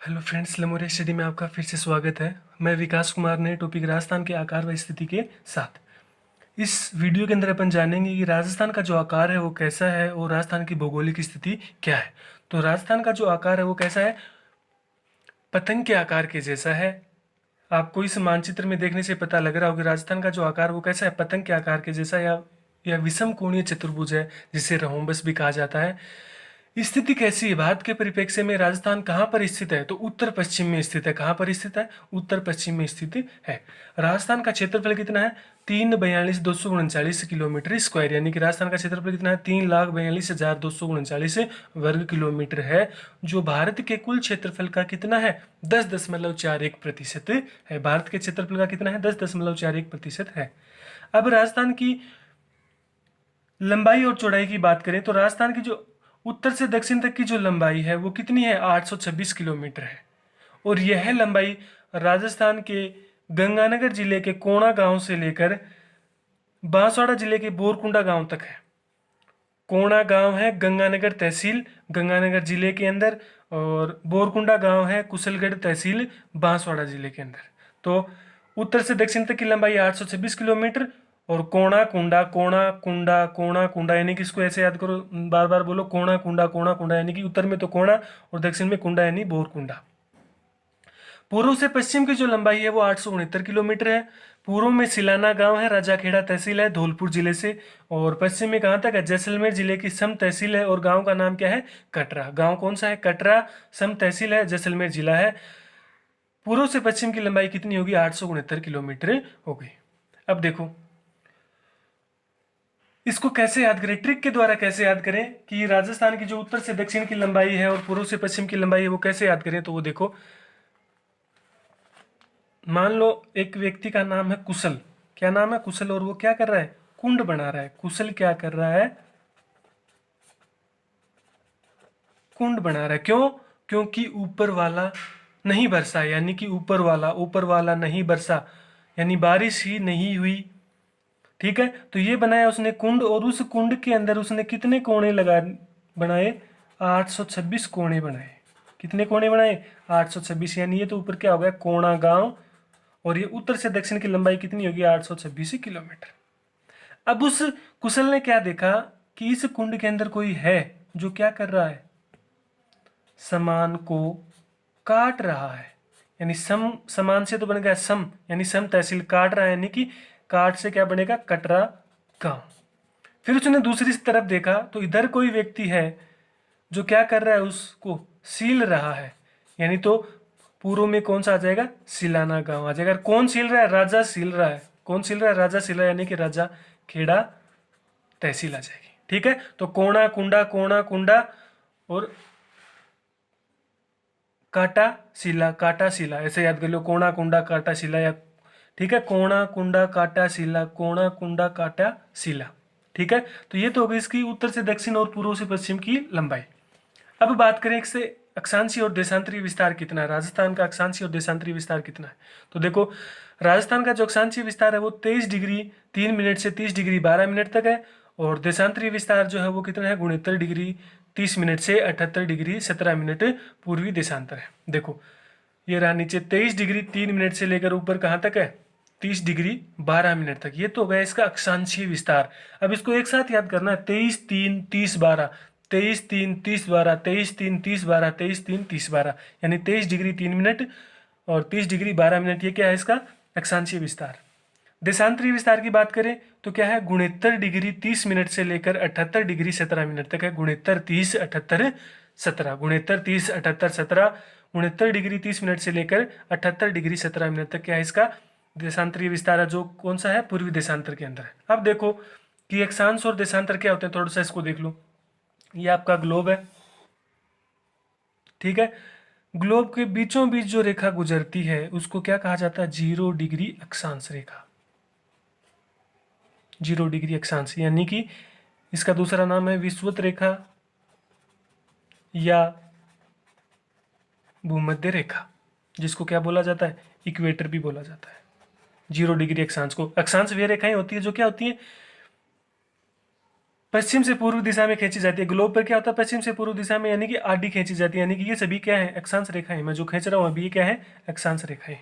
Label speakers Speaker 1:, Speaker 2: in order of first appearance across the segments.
Speaker 1: Hello friends, लेमोरिया study में आपका फिर से स्वागत है। मैं विकास कुमार, नए टॉपिक राजस्थान के आकार व स्थिति के साथ। इस वीडियो के अंदर अपन जानेंगे कि राजस्थान का जो आकार है वो कैसा है और राजस्थान की भौगोलिक स्थिति क्या है। तो राजस्थान का जो आकार है वो कैसा है? पतंग के आकार के जैसा है। आपको इस मानचित्र में देखने से पता लग रहा होगा कि राजस्थान का जो आकार वो कैसा है, पतंग के आकार के जैसा, या विषम कोणीय चतुर्भुज है, जिसे रहोम्बस भी कहा जाता है। स्थिति कैसी है? भारत के परिप्रेक्ष्य में राजस्थान कहाँ पर स्थित है? तो उत्तर पश्चिम में स्थित है। कहाँ पर स्थित है? उत्तर पश्चिम में स्थित है। राजस्थान का क्षेत्रफल कितना है? 3,42,239 किलोमीटर स्क्वायर, यानी कि राजस्थान का क्षेत्रफल कितना है? 3,42,239 वर्ग किलोमीटर है, जो भारत के कुल क्षेत्रफल का कितना है? 10.41% है। भारत के क्षेत्रफल का कितना है? 10.41% है। अब राजस्थान की लंबाई और चौड़ाई की बात करें तो राजस्थान की जो उत्तर से दक्षिण तक की जो लंबाई है वो कितनी है? 826 किलोमीटर है। और यह लंबाई राजस्थान के गंगानगर जिले के कोणा गांव से लेकर बांसवाड़ा जिले के बोरकुंडा गांव तक है। कोणा गांव है गंगानगर तहसील, गंगानगर जिले के अंदर, और बोरकुंडा गांव है कुशलगढ़ तहसील, बांसवाड़ा जिले के अंदर। तो उत्तर से दक्षिण तक की लंबाई 826 किलोमीटर। और कोणा कुंडा, कोणा कुंडा, कोणा कुंडा, यानी कि इसको ऐसे याद करो, बार बार बोलो, कोणा कुंडा, कोणा कुंडा, यानी कि उत्तर में तो कोणा और दक्षिण में कुंडा, यानी बोरकुंडा। पूर्व से पश्चिम की जो लंबाई है वो 869 किलोमीटर है। पूर्व में सिलाना गांव है, राजाखेड़ा तहसील है, धौलपुर जिले से। और पश्चिम में कहाँ तक है? जैसलमेर जिले की सम तहसील है, और गांव का नाम क्या है? कटरा। गांव कौन सा है? कटरा। सम तहसील है, जैसलमेर जिला है। पूर्व से पश्चिम की लंबाई कितनी होगी? 869 किलोमीटर हो गई। अब देखो इसको कैसे याद करें, ट्रिक के द्वारा कैसे याद करें कि राजस्थान की जो उत्तर से दक्षिण की लंबाई है और पूर्व से पश्चिम की लंबाई है वो कैसे याद करें। तो वो देखो, मान लो एक व्यक्ति का नाम है कुशल। क्या नाम है? कुशल। और वो क्या कर रहा है? कुंड बना रहा है। कुशल क्या कर रहा है? कुंड बना रहा है। क्यों? क्योंकि ऊपर वाला नहीं बरसा, यानी कि ऊपर वाला नहीं बरसा, यानी बारिश ही नहीं हुई। ठीक है, तो ये बनाया उसने कुंड, और उस कुंड के अंदर उसने कितने कोने बनाए? 826 कोने बनाए। कितने कोने बनाए? 826, यानी ये तो ऊपर क्या हो गया? कोणा गांव। और ये उत्तर से दक्षिण की लंबाई कितनी होगी? 826 किलोमीटर। अब उस कुशल ने क्या देखा कि इस कुंड के अंदर कोई है जो क्या कर रहा है? समान को काट रहा है। यानी सम, समान से तो बन गया सम, यानी सम तहसील काट रहा है, यानी कि काट से क्या बनेगा? कटरा गांव। फिर उसने दूसरी तरफ देखा तो इधर कोई व्यक्ति है जो क्या कर रहा है? उसको सील रहा है, यानी तो पूर्व में कौन सा आ जाएगा? सिलाना गांव आ जाएगा। कौन सील रहा है? राजा सील रहा है। कौन सील रहा है? राजा सील रहा है, यानी कि राजा खेड़ा तहसील आ जाएगी। ठीक है, तो कोणा कुंडा और काटा सिला ऐसे याद कर लो। कोणा कुंडा काटा सिला, या ठीक है, कोणा कुंडा काटा सिला, कोणा कुंडा काटा सिला। ठीक है, तो ये तो हो गई इसकी उत्तर से दक्षिण और पूर्व से पश्चिम की लंबाई। अब बात करें इससे अक्षांशीय और देशांतरीय विस्तार कितना है। राजस्थान का अक्षांशीय और देशांतरीय विस्तार कितना है? तो देखो, राजस्थान का जो अक्षांशीय विस्तार है वो 23 डिग्री 3 मिनट से 30 डिग्री 12 मिनट तक है। और देशांतरीय विस्तार जो है वो कितना है? 69 डिग्री 30 मिनट से 78 डिग्री 17 मिनट पूर्वी देशांतर है। देखो, ये रहा नीचे 23 डिग्री 3 मिनट से लेकर ऊपर कहाँ तक है? 30 डिग्री 12 मिनट तक। ये तो हो गया इसका अक्षांशीय विस्तार। अब इसको एक साथ याद करना है, 23 3 30 12, 23 3 30 12, 23 3 30 12, 23 3 30 12, यानी 23 डिग्री 3 मिनट और 30 डिग्री 12 मिनट। ये क्या है? इसका अक्षांशीय विस्तार। देशांतरीय विस्तार की बात करें तो क्या है? 69 डिग्री 30 मिनट से लेकर 78 डिग्री 17 मिनट तक है। 69 30 78 17, 69 30 78 17, 69 डिग्री 30 मिनट से लेकर 78 डिग्री 17 मिनट तक क्या है? इसका देशांतरीय विस्तार है, जो कौन सा है? पूर्वी देशांतर के अंदर है। अब देखो कि अक्षांश और देशांतर क्या होते हैं, थोड़ा सा इसको देख लो। ये आपका ग्लोब है। ठीक है, ग्लोब के बीचों बीच जो रेखा गुजरती है उसको क्या कहा जाता है? 0 डिग्री अक्षांश रेखा। 0 डिग्री अक्षांश, यानी कि इसका दूसरा नाम है विषुवत रेखा या भूमध्य रेखा, जिसको क्या बोला जाता है? इक्वेटर भी बोला जाता है। 0 डिग्री अक्षांश को, अक्षांश वे रेखाएं होती है जो क्या होती है? पश्चिम से पूर्व दिशा में खींची जाती है। ग्लोब पर क्या होता है, पश्चिम से पूर्व दिशा में, यानी कि आडी खींची जाती है, यानी कि ये सभी क्या है, अक्षांश रेखाएं। मैं जो खींच रहा हूँ अभी ये क्या है, अक्षांश रेखाएं।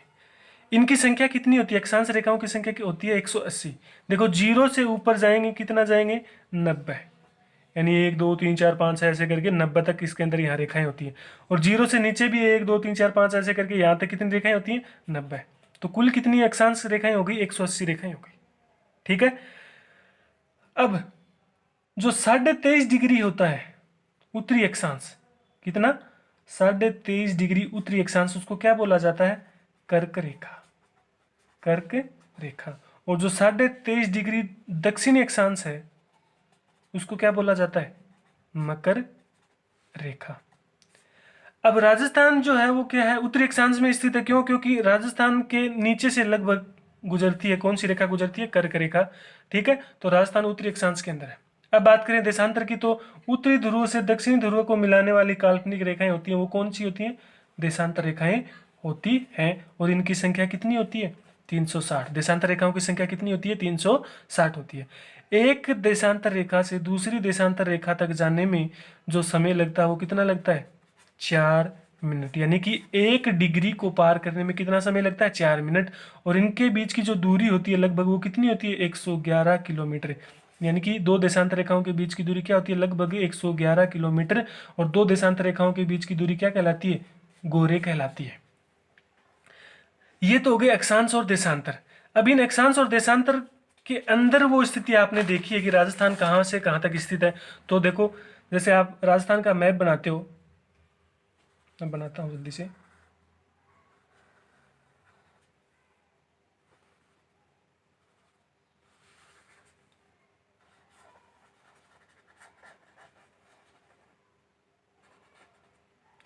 Speaker 1: इनकी संख्या कितनी होती है, अक्षांश रेखाओं की संख्या होती है 180। देखो जीरो से ऊपर जाएंगे कितना जाएंगे, 90, यानी 1 2 3 4 5 ऐसे करके 90 तक इसके अंदर यहाँ रेखाएं होती हैं। और जीरो से नीचे भी 1 2 3 4 5 ऐसे करके यहाँ तक कितनी रेखाएं होती हैं, 90। तो कुल कितनी अक्षांश रेखाएं होगी, 180 रेखाएं होगी। ठीक है। अब जो 23.5 डिग्री होता है उत्तरी अक्षांश, कितना, 23.5 डिग्री उत्तरी अक्षांश, उसको क्या बोला जाता है, कर्क रेखा। कर्क रेखा। और जो 23.5 डिग्री दक्षिणी अक्षांश है उसको क्या बोला जाता है, मकर रेखा। अब राजस्थान जो है वो क्या है, उत्तरी अक्षांश में स्थित है। क्यों, क्योंकि राजस्थान के नीचे से लगभग गुजरती है, कौन सी रेखा गुजरती है, कर्क रेखा। ठीक है, तो राजस्थान उत्तरी अक्षांश के अंदर है। अब बात करें देशांतर की, तो उत्तरी ध्रुव से दक्षिणी ध्रुव को मिलाने वाली काल्पनिक रेखाएं होती हैं, वो कौन सी होती हैं, देशांतर रेखाएं होती हैं। और इनकी संख्या कितनी होती है, 360। देशांतर रेखाओं की संख्या कितनी होती है, 360 होती है। एक देशांतर रेखा से दूसरी देशांतर रेखा तक जाने में जो समय लगता है वो कितना लगता है, 4 मिनट। यानी कि 1 डिग्री को पार करने में कितना समय लगता है, 4 मिनट। और इनके बीच की जो दूरी होती है लगभग वो कितनी होती है, 111 किलोमीटर। यानी कि दो देशांतर रेखाओं के बीच की दूरी क्या होती है, लगभग 111 किलोमीटर। और दो देशांतर रेखाओं के बीच की दूरी क्या कहलाती है, गोरे कहलाती है। ये तो हो गए अक्षांश और देशांतर। अब इन अक्षांश और देशांतर के अंदर वो स्थिति आपने देखी है कि राजस्थान कहाँ से कहाँ तक स्थित है। तो देखो, जैसे आप राजस्थान का मैप बनाते हो, मैं बनाता हूँ जल्दी से।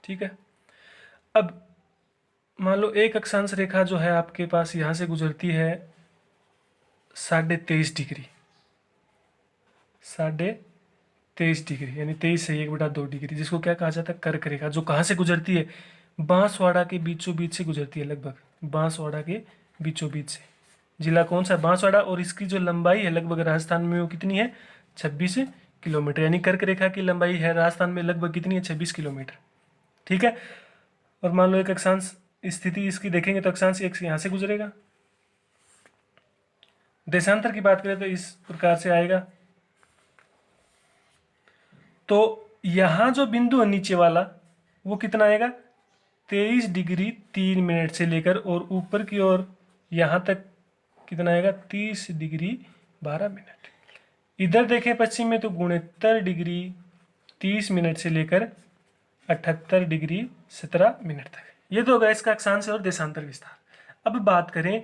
Speaker 1: ठीक है। अब मान लो एक अक्षांश रेखा जो है आपके पास यहाँ से गुजरती है 23.5 डिग्री, 23.5 डिग्री, यानी 23 से 1/2 डिग्री, जिसको क्या कहा जाता है, कर्क रेखा। जो कहाँ से गुजरती है, बांसवाड़ा के बीचों बीच से गुजरती है, लगभग बांसवाड़ा के बीचों बीच से। जिला कौन सा, बांसवाड़ा। और इसकी जो लंबाई है लगभग राजस्थान में वो कितनी है, 26 किलोमीटर। यानी कर्क रेखा की लंबाई है राजस्थान में लगभग कितनी है, 26 किलोमीटर। ठीक है। और मान लो एक अक्षांश स्थिति इसकी देखेंगे तो अक्षांश एक यहाँ से गुजरेगा। देशांतर की बात करें तो इस प्रकार से आएगा। तो यहां जो बिंदु है नीचे वाला वो कितना आएगा, 23 डिग्री 3 मिनट से लेकर, और ऊपर की ओर यहां तक कितना आएगा, 30 डिग्री 12 मिनट। इधर देखें पश्चिम में तो 69 डिग्री 30 मिनट से लेकर 78 डिग्री 17 मिनट तक। ये तो होगा इसका अक्षांश और देशांतर विस्तार। अब बात करें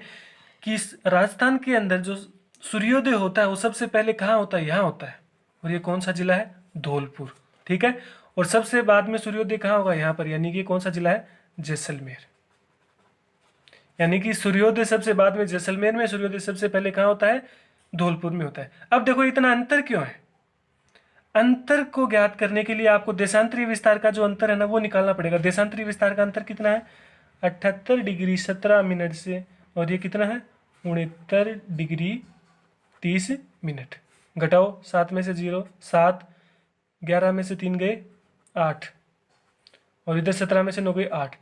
Speaker 1: कि इस राजस्थान के अंदर जो सूर्योदय होता है वो सबसे पहले कहाँ होता है, यहाँ होता है। और ये कौन सा जिला है, धौलपुर। ठीक है। और सबसे बाद में सूर्योदय कहाँ होगा, यहाँ पर, यानी कि कौन सा जिला है, जैसलमेर। यानी कि सूर्योदय सबसे बाद में जैसलमेर में, सूर्योदय सबसे पहले कहाँ होता है, धौलपुर में होता है। अब देखो इतना अंतर क्यों है, अंतर को ज्ञात करने के लिए आपको देशांतरीय विस्तार का जो अंतर है ना वो निकालना पड़ेगा। देशांतरीय विस्तार का अंतर कितना है, 78 डिग्री 17 मिनट से, और ये कितना है, 69 डिग्री 30 मिनट। घटाओ 7 में से 0, 7, 11 में से 3 गए 8, और इधर 17 में से 9 गए 8।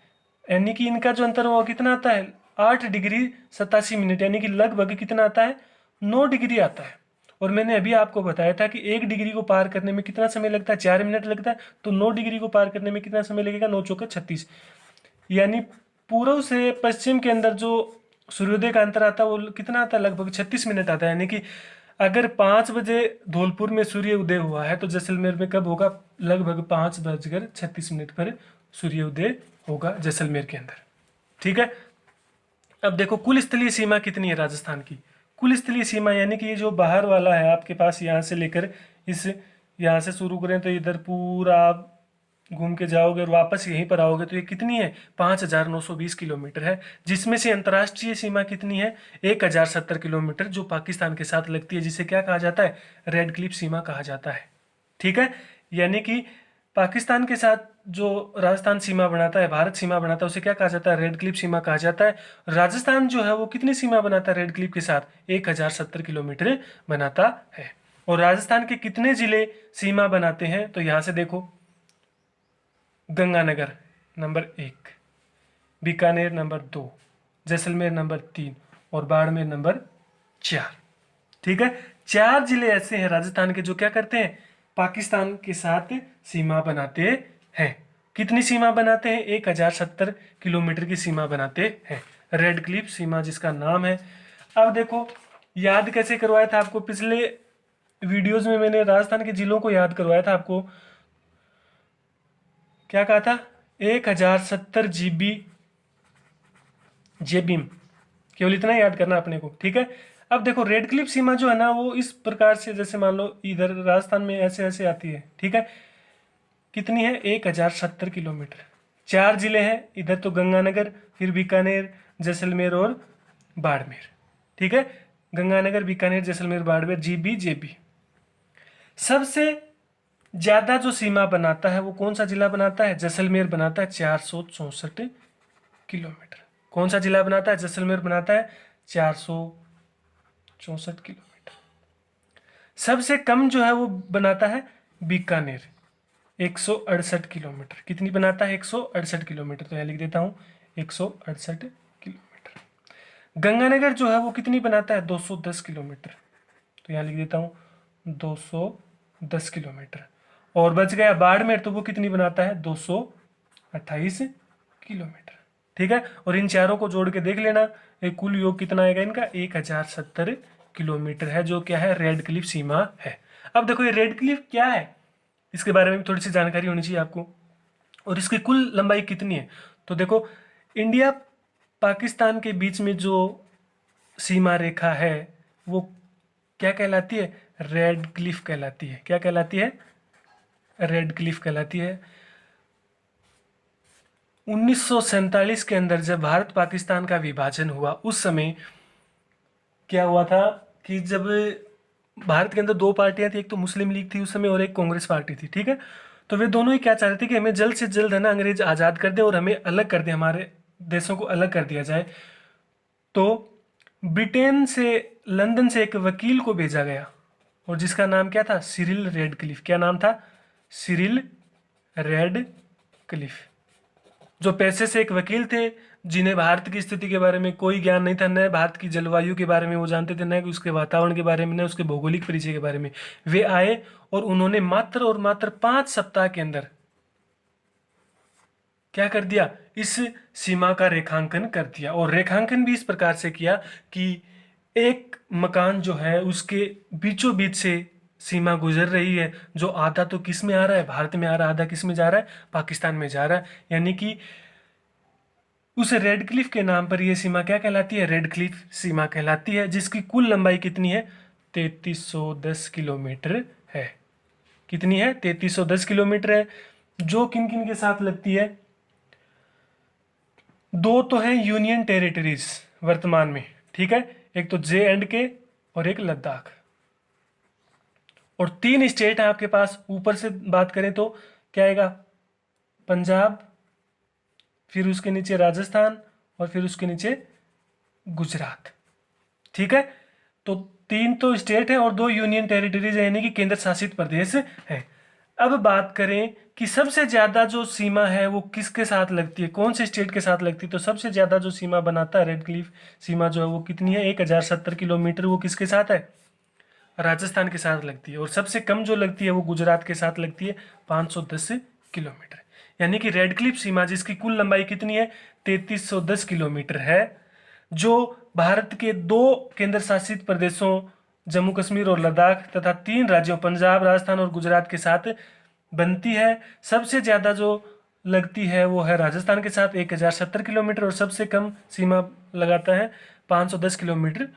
Speaker 1: यानी कि इनका जो अंतर वो कितना आता है, 8 डिग्री 87 मिनट। यानी कि लगभग कितना आता है, 9 डिग्री आता है। और मैंने अभी आपको बताया था कि 1 डिग्री को पार करने में कितना समय लगता है, 4 मिनट लगता है। तो 9 डिग्री को पार करने में कितना समय लगेगा, 9 चौके 36। यानी पूर्व से पश्चिम के अंदर जो सूर्योदय का अंतर आता है वो कितना आता है, लगभग 36 मिनट आता है। यानी कि अगर 5 बजे धौलपुर में सूर्य उदय हुआ है तो जैसलमेर में कब होगा, लगभग 5:36 पर सूर्योदय होगा जैसलमेर के अंदर। ठीक है। अब देखो कुल स्थलीय सीमा कितनी है राजस्थान की, कुल स्थलीय सीमा, यानी कि ये जो बाहर वाला है आपके पास, यहाँ से लेकर इस, यहाँ से शुरू करें तो इधर पूरा आप घूम के जाओगे और वापस यहीं पर आओगे तो ये कितनी है, 5,920 किलोमीटर है। जिसमें से अंतर्राष्ट्रीय सीमा कितनी है, 1,070 किलोमीटर, जो पाकिस्तान के साथ लगती है, जिसे क्या कहा जाता है, रेड क्लिफ सीमा कहा जाता है। ठीक है। यानी कि पाकिस्तान के साथ जो राजस्थान सीमा बनाता है, भारत सीमा बनाता है, उसे क्या कहा जाता है, रेड क्लिफ सीमा कहा जाता है। राजस्थान जो है वो कितनी सीमा बनाता है रेड क्लिफ के साथ, 1,070 किलोमीटर बनाता है। और राजस्थान के कितने जिले सीमा बनाते हैं? तो यहां से देखो, Ganganagar number 1, Bikaner number 2, Jaisalmer number 3 और बाड़मेर नंबर 4। ठीक है, 4 जिले ऐसे हैं राजस्थान के जो क्या करते हैं, पाकिस्तान के साथ सीमा बनाते हैं। कितनी सीमा बनाते हैं? 1070 किलोमीटर की सीमा बनाते हैं, रेड क्लिफ सीमा जिसका नाम है। अब देखो याद कैसे करवाया था आपको, पिछले वीडियोस में मैंने राजस्थान के जिलों को याद करवाया था आपको। क्या कहा था? 1070 जीबी जेबीम, केवल इतना याद करना अपने को। ठीक है, अब देखो रेड क्लिफ सीमा जो है ना वो इस प्रकार से, जैसे मान लो इधर राजस्थान में ऐसे ऐसे आती है। ठीक है, कितनी है? 1070 किलोमीटर। 4 जिले हैं इधर, तो गंगानगर, फिर बीकानेर, जैसलमेर और बाड़मेर। ठीक है, गंगानगर, बीकानेर, जैसलमेर, बाड़मेर, जीबी जेबी। सबसे ज्यादा जो सीमा बनाता है वो कौन सा जिला बनाता है? जैसलमेर बनाता है, 464 किलोमीटर। कौन सा जिला बनाता है? जैसलमेर बनाता है 464 किलोमीटर। सबसे कम जो है वो बनाता है बीकानेर, 168 किलोमीटर। कितनी बनाता है? 168 किलोमीटर। तो यहाँ लिख देता हूँ 168 किलोमीटर। गंगानगर जो है वो कितनी बनाता है? 210 किलोमीटर। तो यहाँ लिख देता हूँ 210 किलोमीटर। और बच गया बाड़मेर, तो वो कितनी बनाता है? 228 किलोमीटर। ठीक है, और इन चारों को जोड़ के देख लेना, ये कुल योग कितना आएगा इनका? 1070 किलोमीटर है, जो क्या है? रेड क्लिफ सीमा है। अब देखो ये रेड क्लिफ क्या है, इसके बारे में भी थोड़ी सी जानकारी होनी चाहिए आपको। और इसकी कुल लंबाई कितनी है? तो देखो, इंडिया पाकिस्तान के बीच में जो सीमा रेखा है वो क्या कहलाती है? रेड क्लिफ कहलाती है। क्या कहलाती है? रेड क्लिफ कहलाती है। 1947 के अंदर जब भारत पाकिस्तान का विभाजन हुआ, उस समय क्या हुआ था कि जब भारत के अंदर 2 पार्टियां थी, एक तो मुस्लिम लीग थी उस समय और एक कांग्रेस पार्टी थी। ठीक है, तो वे दोनों ही क्या चाह रहे थे कि हमें जल्द से जल्द है ना अंग्रेज आज़ाद कर दे और हमें अलग कर दे, हमारे देशों को अलग कर दिया जाए। तो ब्रिटेन से, लंदन से एक वकील को भेजा गया, और जिसका नाम क्या था? Cyril Radcliffe. क्या नाम था? Cyril Radcliffe. जो पैसे से एक वकील थे, जिन्हें भारत की स्थिति के बारे में कोई ज्ञान नहीं था, न भारत की जलवायु के बारे में वो जानते थे, न उसके वातावरण के बारे में, न उसके भौगोलिक परिचय के बारे में। वे आए और उन्होंने मात्र और मात्र 5 सप्ताह के अंदर क्या कर दिया? इस सीमा का रेखांकन कर दिया। और रेखांकन भी इस प्रकार से किया कि एक मकान जो है उसके बीचों बीच से सीमा गुजर रही है, जो आधा तो किस में आ रहा है? भारत में आ रहा है, आधा किस में जा रहा है? पाकिस्तान में जा रहा है। यानी कि उस रेड क्लिफ के नाम पर यह सीमा क्या कहलाती है? रेड क्लिफ सीमा कहलाती है, जिसकी कुल लंबाई कितनी है? 3310 किलोमीटर है। कितनी है? 3310 किलोमीटर है, जो किन किन के साथ लगती है? 2 तो है यूनियन टेरिटरीज वर्तमान में। ठीक है, एक तो J&K और एक लद्दाख। और 3 स्टेट है आपके पास। ऊपर से बात करें तो क्या आएगा? पंजाब, फिर उसके नीचे राजस्थान और फिर उसके नीचे गुजरात। ठीक है, तो 3 तो स्टेट है और 2 यूनियन टेरिटरीज यानी कि केंद्र शासित प्रदेश है। अब बात करें कि सबसे ज्यादा जो सीमा है वो किसके साथ लगती है, कौन से स्टेट के साथ लगती है? तो सबसे ज्यादा जो सीमा बनाता है रेड क्लिफ सीमा जो है वो कितनी है? 1070 किलोमीटर। वो किसके साथ है? राजस्थान के साथ लगती है। और सबसे कम जो लगती है वो गुजरात के साथ लगती है, 510 किलोमीटर। यानी कि रेड क्लिफ सीमा जिसकी कुल लंबाई कितनी है? 3310 किलोमीटर है, जो भारत के 2 केंद्र शासित प्रदेशों जम्मू कश्मीर और लद्दाख तथा 3 राज्यों पंजाब, राजस्थान और गुजरात के साथ बनती है। सबसे ज्यादा जो लगती है वो है राजस्थान के साथ 1070 किलोमीटर, और सबसे कम सीमा लगाता है 510 किलोमीटर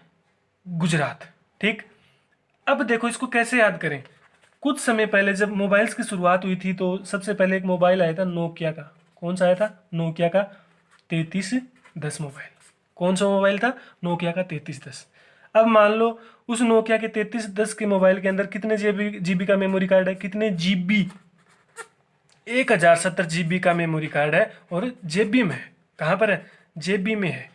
Speaker 1: गुजरात। ठीक, अब देखो इसको कैसे याद करें। कुछ समय पहले जब मोबाइल्स की शुरुआत हुई थी तो सबसे पहले एक मोबाइल आया था नोकिया का। कौन सा आया था? नोकिया का 3310 मोबाइल। कौन सा मोबाइल था? नोकिया का 3310। अब मान लो उस नोकिया के 3310 के मोबाइल के अंदर कितने जीबी का मेमोरी कार्ड है? कितने जीबी? 1070 जीबी का मेमोरी कार्ड है, और जेबी में है। कहाँ पर है? जेबी में है।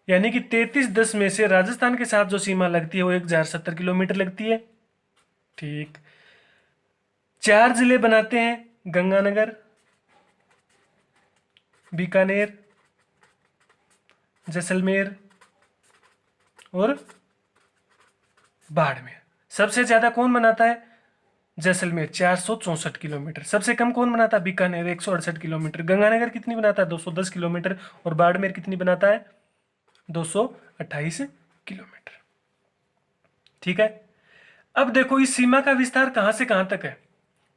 Speaker 1: यानी कि 3310 में से राजस्थान के साथ जो सीमा लगती है वो 1070 किलोमीटर लगती है। ठीक। 4 जिले बनाते हैं गंगानगर, बीकानेर, जैसलमेर और बाड़मेर। सबसे ज्यादा कौन बनाता है? जैसलमेर 464 किलोमीटर। सबसे कम कौन बनाता है? बीकानेर 168 किलोमीटर। गंगानगर कितनी बनाता है? 210 किलोमीटर। और बाड़मेर कितनी बनाता है? 228 किलोमीटर। ठीक है। अब देखो इस सीमा का विस्तार कहां से कहां तक है।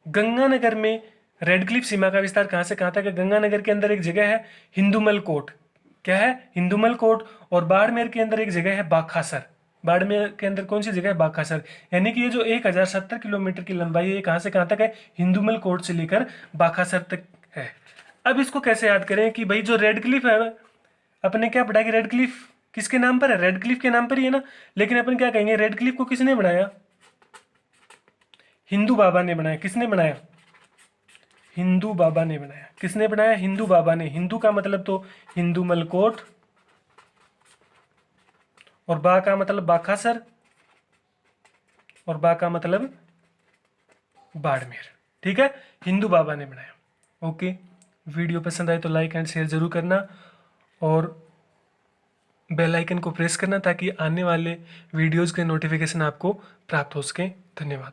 Speaker 1: गंगानगर में रेड क्लिफ सीमा का विस्तार कहां से कहां तक है? गंगानगर के अंदर एक जगह है हिंदुमल कोट। क्या है? हिंदुमल कोट। और बाड़मेर के अंदर एक जगह है बाखासर। बाड़मेर के अंदर कौन सी जगह है? बाखासर। यानी कि ये जो 1070 किलोमीटर की लंबाई है, ये कहां से कहां तक है? हिंदुमल कोट से लेकर बाखासर तक है। अब इसको कैसे याद करें कि भाई जो रेड क्लिफ है, अपने क्या पढ़ा कि रेड क्लिफ किसके नाम पर है? रेड क्लिफ के नाम पर ही है ना। लेकिन अपन क्या कहेंगे, रेड क्लिफ को किसने बनाया? हिंदू बाबा ने बनाया। किसने बनाया? हिंदू बाबा ने बनाया। किसने बनाया? हिंदू बाबा ने। हिंदू का मतलब तो हिंदू मलकोट, और बा का मतलब बाखासर, और बा का मतलब बाड़मेर। ठीक है, हिंदू बाबा ने बनाया। ओके, वीडियो पसंद आए तो लाइक एंड शेयर जरूर करना, और बेल आइकन को प्रेस करना ताकि आने वाले वीडियोस के नोटिफिकेशन आपको प्राप्त हो सके। धन्यवाद।